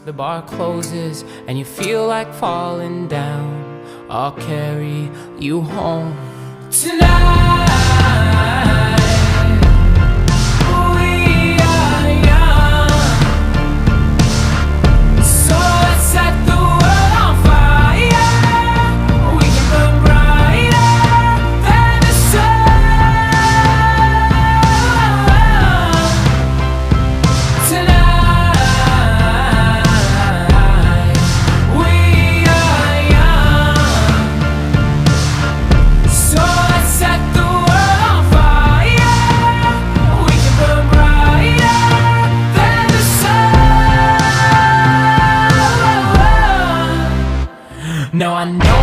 the bar closes and you feel like falling down, I'll carry you home tonight. We are young, so let's set the world on fire. We can burn brighter than the sun tonight. We are young, so let's set the world on fire. We can burn brighter than the sun. Now I know